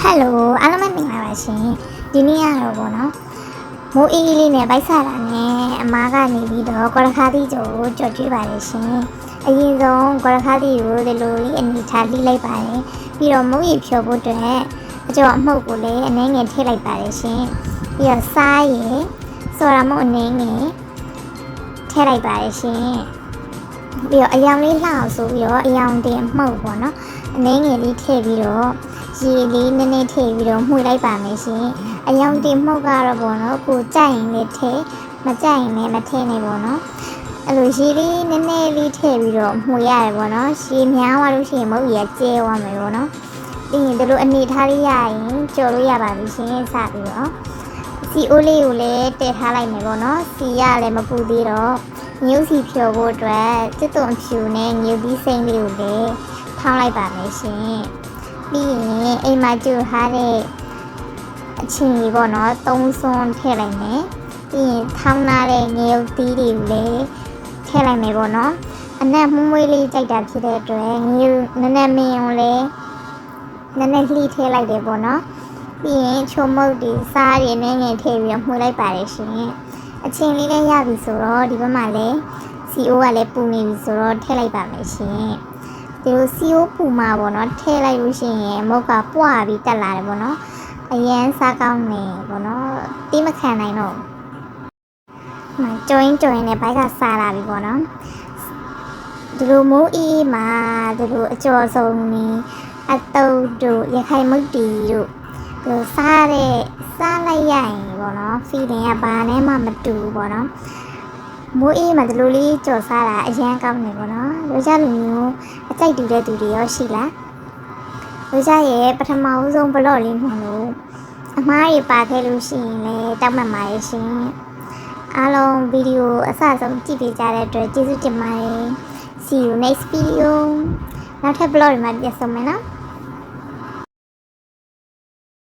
Hello အားလုံးပဲမင်္ဂလာပါရှင်ဒီနေ့ကတော့ပေါ့နော်မိုးအေးလေးနဲ့ဗိုက်ဆတာနဲ့အမားကနေပြီးတော့ကော်ရခါသီးကျော်ကိုကြော်ကျွေးပါတယ်ရှင်အရင်ဆုံးကော်ရခါသီးကိုဒီလိုလေးအနေထားလှိလိုက်ပါတယ်ပြီးတော့မုတ်ရီဖြော်ဖို့အတွက်အကျော်အမှုတ်ကိုလည်းအနှဲငယ်ထည့်လိုက်ပါတယ်ရှင်ပြီးတော့စားရည်စော်ရမုတ်အနှဲငယ်ထည့်လိုက်ပါတယ်ရှင်ပြီးတော့အယောင်လေးလှအောင်ဆိုပြီးတော့အယောင်တင်မှုတ်ပေါ့နော်အနှဲငယ်လေးထည့်ပြီးတော့ရေလေးနည်းနည်းထည့်ပြီးတော့မှုလိုက်ပါမယ်ရှင်အယောင်တင်မှုတ်ကတော့ပေါ့နော်ကိုကြိုက်ရင်လည်းထည့်မကြိုက်ရင်လည်းမထည့်နဲ့ပေါ့နော်အဲ့လိုရေလေးနည်းနည်းလေးထည့်ပြီးတော့မှုရတယ်ပေါ့နော်ရေများသွားလို့ရှိရင်မုတ်ကြီးကကျဲသွားမယ်ပေါ့နော်ပြီးရင်ဒီလိုအနေထားလေးရရင်ကြော်လို့ရပါပြီရှင်စပြီးတော့စီအိုးလေးကိုလည်းတည်ထားလိုက်မယ်ပေါ့နော်စီရလည်းမပူသေးတော့ငြုပ်စီဖြော်ဖို့အတွက်စစ်သွန်ဖြူနဲ့ငြုပ်ပြီးစိမ့်လေးကိုလည်းထောင်းလိုက်ပါမယ်ရှင်ပြီးရင်အိမ်မှာကျူထားတဲ့အချင်းကြီးပေါ့နော်သုံးစွန်းထည့်လိုက်မယ်ပြီးရင်ထောင်းထားတဲ့ငရုတ်သီးတွေကိုလည်းထည့်လိုက်မယ်ပေါ့နော်အနက်မှုမွေးလေးကြိုက်တာဖြစ်တဲ့အတွက်ငရုတ်နည်းနည်းမင်းကိုလည်းနည်းနည်းလှီးထည့်လိုက်တယ်ပေါ့နော်ပြီးရင်ချုံမုတ်တွေစားတွေနည်းငယ်ထည့်ပြီးတော့မှုလိုက်ပါတယ်ရှင်အချင်းလေးလည်းရပြီဆိုတော့ဒီဘက်မှာလည်းစီအိုးကလည်းပူနေပြီဆိုတော့ထည့်လိုက်ပါမယ်ရှင်ဒီလိုစီအိုးပူမှာပေါ့နော်ထည့်လိုက်လို့ရှိရင်မုတ်ကပွားပြီးတက်လာတယ်ပေါ့နော်အရန်စားကောင်းနေပေါ့နော်တိမခံနိုင်တော့မကြွင်းနဲ့ဘိုက်ကစားလာပြီပေါ့နော်ဒီလိုမိုးအေးမှာဒီလိုအကျော်ဆုံးနေအတုပ်တို့ရခိုင်မုတ်တီတို့ဒီလိုစားလိုက်ရရင်ပေါ့နော် feeling ကဘာနဲ့မှမတူဘူးပေါ့နော်မိုးအေးမှာဒီလိုလေးကြော်စားတာအရန်ကောင်းနေပေါ့နော်လူကြလူမျိုးအကြိုက်တူတဲ့သူတွေရောရှိလားလူကြရဲ့ပထမဦးဆုံးဘလော့လေးမှန်လို့အမားတွေပါခဲ့လို့ရှိရင်လည်းတောက်မှတ်ပါရဲ့ရှင်အားလုံးဗီဒီယိုအစဆုံးကြည့်ပေးကြတဲ့အတွက်ကျေးဇူးတင်ပါတယ် See you next video နောက်ထပ်ဘလော့တွေမှာပြန်ဆုံမယ်နော်